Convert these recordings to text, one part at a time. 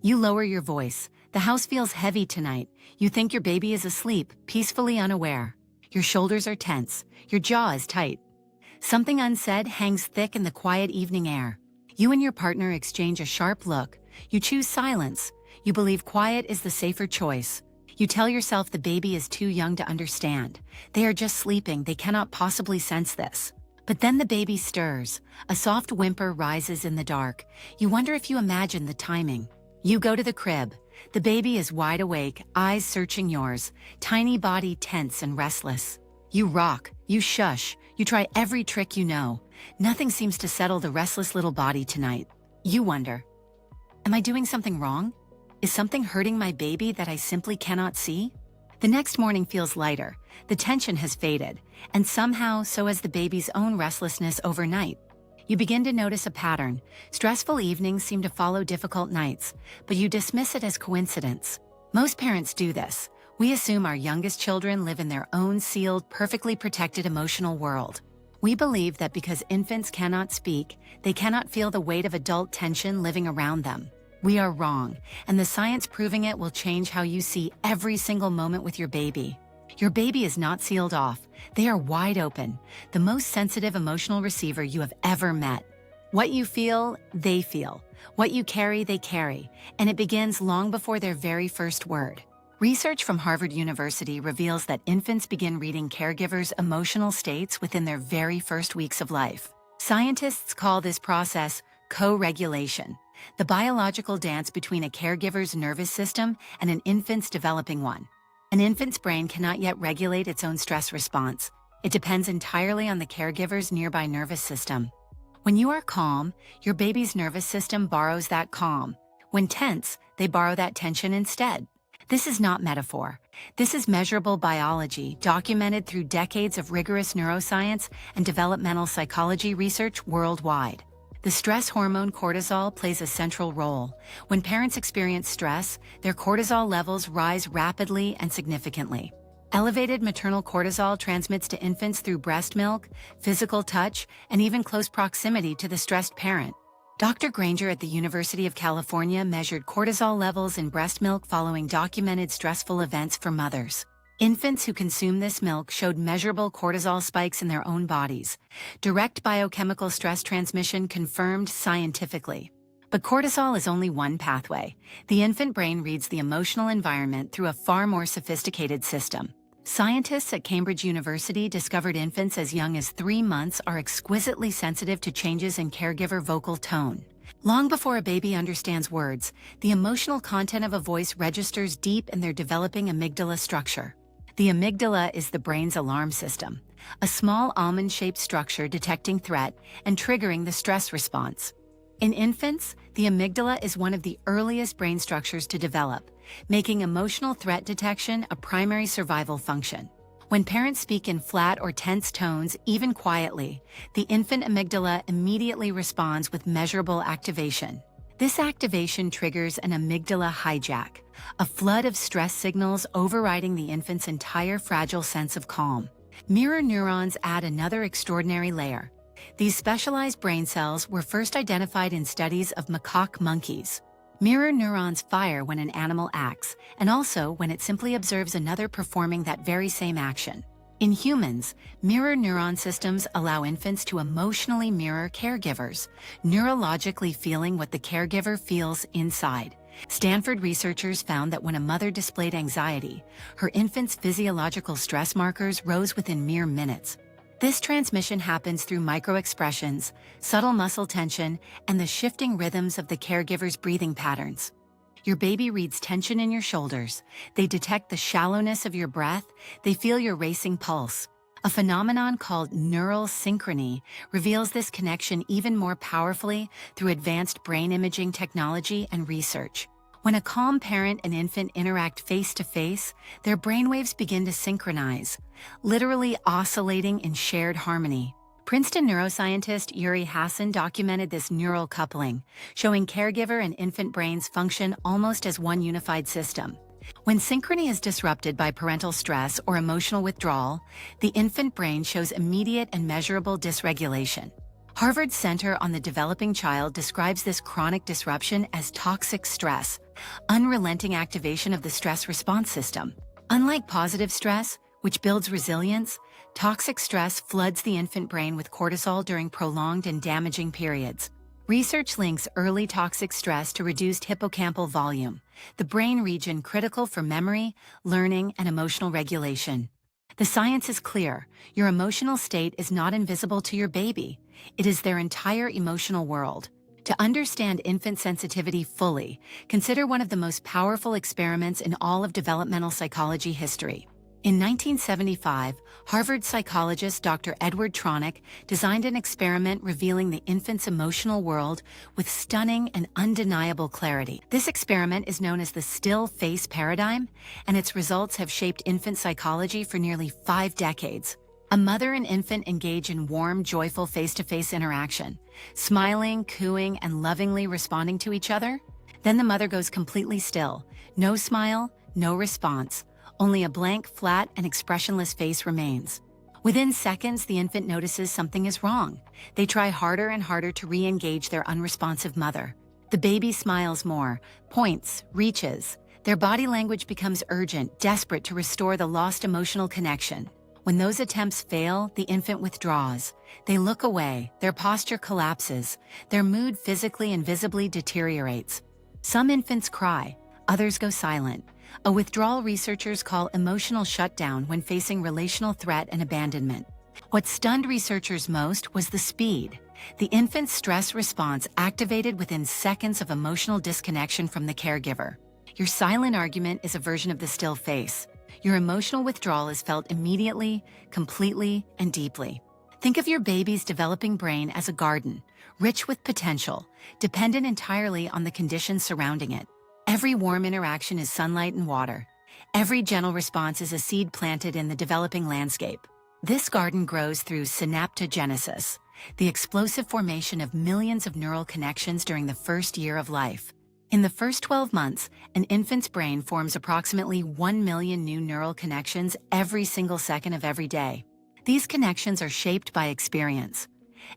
You lower your voice. The house feels heavy tonight. You think your baby is asleep, peacefully unaware. Your shoulders are tense. Your jaw is tight. Something unsaid hangs thick in the quiet evening air. You and your partner exchange a sharp look. You choose silence. You believe quiet is the safer choice. You tell yourself the baby is too young to understand. They are just sleeping. They cannot possibly sense this. But then the baby stirs. A soft whimper rises in the dark. You wonder if you imagine the timing. You go to the crib. The baby is wide awake, eyes searching yours, tiny body tense and restless. You rock, you shush, you try every trick you know. Nothing seems to settle the restless little body tonight. You wonder, am I doing something wrong? Is something hurting my baby that I simply cannot see? The next morning feels lighter. The tension has faded, and somehow so has the baby's own restlessness overnight. You begin to notice a pattern. Stressful evenings seem to follow difficult nights, but you dismiss it as coincidence. Most parents do this. We assume our youngest children live in their own sealed, perfectly protected emotional world. We believe that because infants cannot speak, they cannot feel the weight of adult tension living around them. We are wrong, and the science proving it will change how you see every single moment with your baby. Your baby is not sealed off. They are wide open, the most sensitive emotional receiver you have ever met. What you feel, they feel. What you carry, they carry. And it begins long before their very first word. Research from Harvard University reveals that infants begin reading caregivers' emotional states within their very first weeks of life. Scientists call this process co-regulation, the biological dance between a caregiver's nervous system and an infant's developing one. An infant's brain cannot yet regulate its own stress response. It depends entirely on the caregiver's nearby nervous system. When you are calm, your baby's nervous system borrows that calm. When tense, they borrow that tension instead. This is not metaphor. This is measurable biology, documented through decades of rigorous neuroscience and developmental psychology research worldwide. The stress hormone cortisol plays a central role. When parents experience stress, their cortisol levels rise rapidly and significantly. Elevated maternal cortisol transmits to infants through breast milk, physical touch, and even close proximity to the stressed parent. Dr. Granger at the University of California measured cortisol levels in breast milk following documented stressful events for mothers. Infants who consumed this milk showed measurable cortisol spikes in their own bodies. Direct biochemical stress transmission confirmed scientifically. But cortisol is only one pathway. The infant brain reads the emotional environment through a far more sophisticated system. Scientists at Cambridge University discovered infants as young as 3 months are exquisitely sensitive to changes in caregiver vocal tone. Long before a baby understands words, the emotional content of a voice registers deep in their developing amygdala structure. The amygdala is the brain's alarm system, a small almond-shaped structure detecting threat and triggering the stress response. In infants, the amygdala is one of the earliest brain structures to develop, making emotional threat detection a primary survival function. When parents speak in flat or tense tones, even quietly, the infant amygdala immediately responds with measurable activation. This activation triggers an amygdala hijack, a flood of stress signals overriding the infant's entire fragile sense of calm. Mirror neurons add another extraordinary layer. These specialized brain cells were first identified in studies of macaque monkeys. Mirror neurons fire when an animal acts, and also when it simply observes another performing that very same action. In humans, mirror neuron systems allow infants to emotionally mirror caregivers, neurologically feeling what the caregiver feels inside. Stanford researchers found that when a mother displayed anxiety, her infant's physiological stress markers rose within mere minutes. This transmission happens through microexpressions, subtle muscle tension, and the shifting rhythms of the caregiver's breathing patterns. Your baby reads tension in your shoulders. They detect the shallowness of your breath. They feel your racing pulse. A phenomenon called neural synchrony reveals this connection even more powerfully through advanced brain imaging technology and research. When a calm parent and infant interact face-to-face, their brainwaves begin to synchronize, literally oscillating in shared harmony. Princeton neuroscientist Yuri Hassan documented this neural coupling, showing caregiver and infant brains function almost as one unified system. When synchrony is disrupted by parental stress or emotional withdrawal, the infant brain shows immediate and measurable dysregulation. Harvard's Center on the Developing Child describes this chronic disruption as toxic stress, unrelenting activation of the stress response system. Unlike positive stress, which builds resilience, toxic stress floods the infant brain with cortisol during prolonged and damaging periods. Research links early toxic stress to reduced hippocampal volume, the brain region critical for memory, learning, and emotional regulation. The science is clear. Your emotional state is not invisible to your baby. It is their entire emotional world. To understand infant sensitivity fully, consider one of the most powerful experiments in all of developmental psychology history. In 1975, Harvard psychologist Dr. Edward Tronick designed an experiment revealing the infant's emotional world with stunning and undeniable clarity. This experiment is known as the still face paradigm, and its results have shaped infant psychology for nearly 5 decades. A mother and infant engage in warm, joyful face-to-face interaction, smiling, cooing, and lovingly responding to each other. Then the mother goes completely still. No smile, no response. Only a blank, flat, and expressionless face remains. Within seconds, the infant notices something is wrong. They try harder and harder to re-engage their unresponsive mother. The baby smiles more, points, reaches. Their body language becomes urgent, desperate to restore the lost emotional connection. When those attempts fail, the infant withdraws. They look away, their posture collapses, their mood physically and visibly deteriorates. Some infants cry, others go silent. A withdrawal researchers call emotional shutdown when facing relational threat and abandonment. What stunned researchers most was the speed. The infant's stress response activated within seconds of emotional disconnection from the caregiver. Your silent argument is a version of the still face. Your emotional withdrawal is felt immediately, completely, and deeply. Think of your baby's developing brain as a garden, rich with potential, dependent entirely on the conditions surrounding it. Every warm interaction is sunlight and water. Every gentle response is a seed planted in the developing landscape. This garden grows through synaptogenesis, the explosive formation of millions of neural connections during the first year of life. In the first 12 months, an infant's brain forms approximately 1 million new neural connections every single second of every day. These connections are shaped by experience.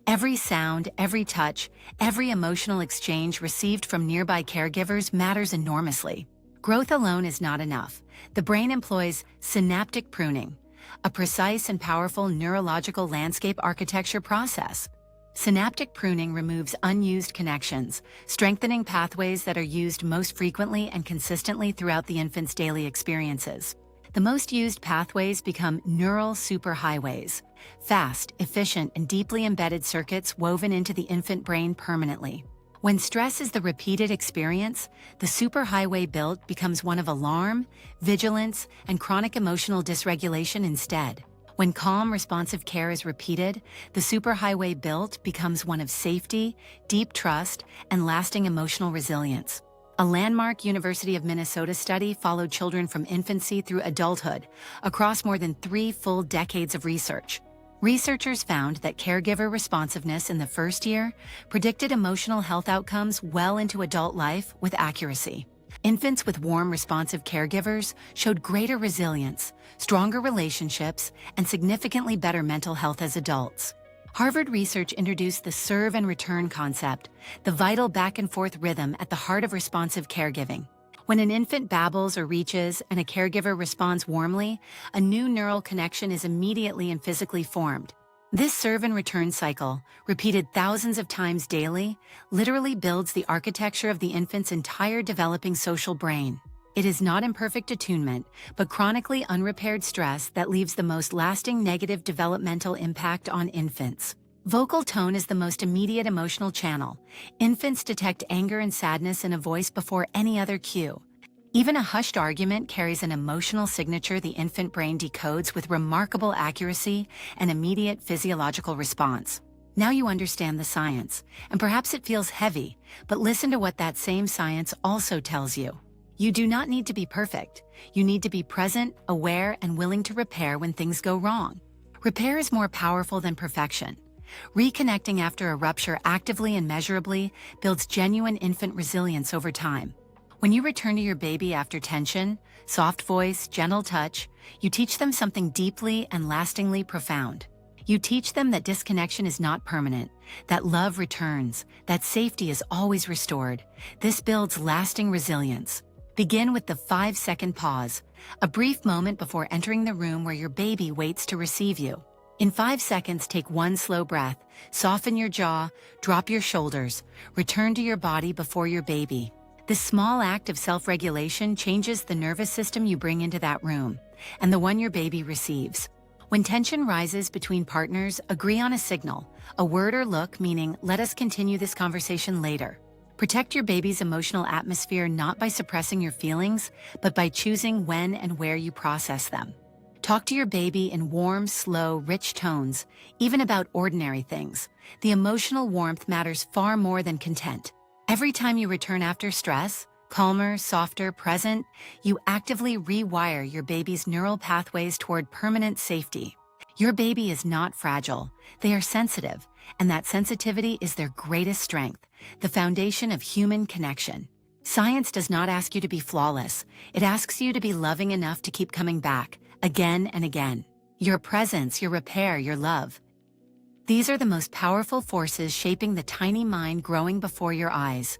Every sound, every touch, every emotional exchange received from nearby caregivers matters enormously. Growth alone is not enough. The brain employs synaptic pruning, a precise and powerful neurological landscape architecture process. Synaptic pruning removes unused connections, strengthening pathways that are used most frequently and consistently throughout the infant's daily experiences. The most used pathways become neural superhighways, fast, efficient, and deeply embedded circuits woven into the infant brain permanently. When stress is the repeated experience, the superhighway built becomes one of alarm, vigilance, and chronic emotional dysregulation instead. When calm, responsive care is repeated, the superhighway built becomes one of safety, deep trust, and lasting emotional resilience. A landmark University of Minnesota study followed children from infancy through adulthood across more than 3 full decades of research. Researchers found that caregiver responsiveness in the first year predicted emotional health outcomes well into adult life with accuracy. Infants with warm, responsive caregivers showed greater resilience, stronger relationships, and significantly better mental health as adults. Harvard research introduced the serve and return concept, the vital back-and-forth rhythm at the heart of responsive caregiving. When an infant babbles or reaches and a caregiver responds warmly, a new neural connection is immediately and physically formed. This serve and return cycle, repeated thousands of times daily, literally builds the architecture of the infant's entire developing social brain. It is not imperfect attunement, but chronically unrepaired stress that leaves the most lasting negative developmental impact on infants. Vocal tone is the most immediate emotional channel. Infants detect anger and sadness in a voice before any other cue. Even a hushed argument carries an emotional signature the infant brain decodes with remarkable accuracy and immediate physiological response. Now you understand the science, and perhaps it feels heavy, but listen to what that same science also tells you. You do not need to be perfect. You need to be present, aware, and willing to repair when things go wrong. Repair is more powerful than perfection. Reconnecting after a rupture actively and measurably builds genuine infant resilience over time. When you return to your baby after tension, soft voice, gentle touch, you teach them something deeply and lastingly profound. You teach them that disconnection is not permanent, that love returns, that safety is always restored. This builds lasting resilience. Begin with the 5-second pause, a brief moment before entering the room where your baby waits to receive you. In 5 seconds, take one slow breath, soften your jaw, drop your shoulders, return to your body before your baby. This small act of self-regulation changes the nervous system you bring into that room, and the one your baby receives. When tension rises between partners, agree on a signal, a word or look meaning, let us continue this conversation later. Protect your baby's emotional atmosphere not by suppressing your feelings, but by choosing when and where you process them. Talk to your baby in warm, slow, rich tones, even about ordinary things. The emotional warmth matters far more than content. Every time you return after stress, calmer, softer, present, you actively rewire your baby's neural pathways toward permanent safety. Your baby is not fragile. They are sensitive, and that sensitivity is their greatest strength, the foundation of human connection. Science does not ask you to be flawless. It asks you to be loving enough to keep coming back, again and again. Your presence, your repair, your love. These are the most powerful forces shaping the tiny mind growing before your eyes.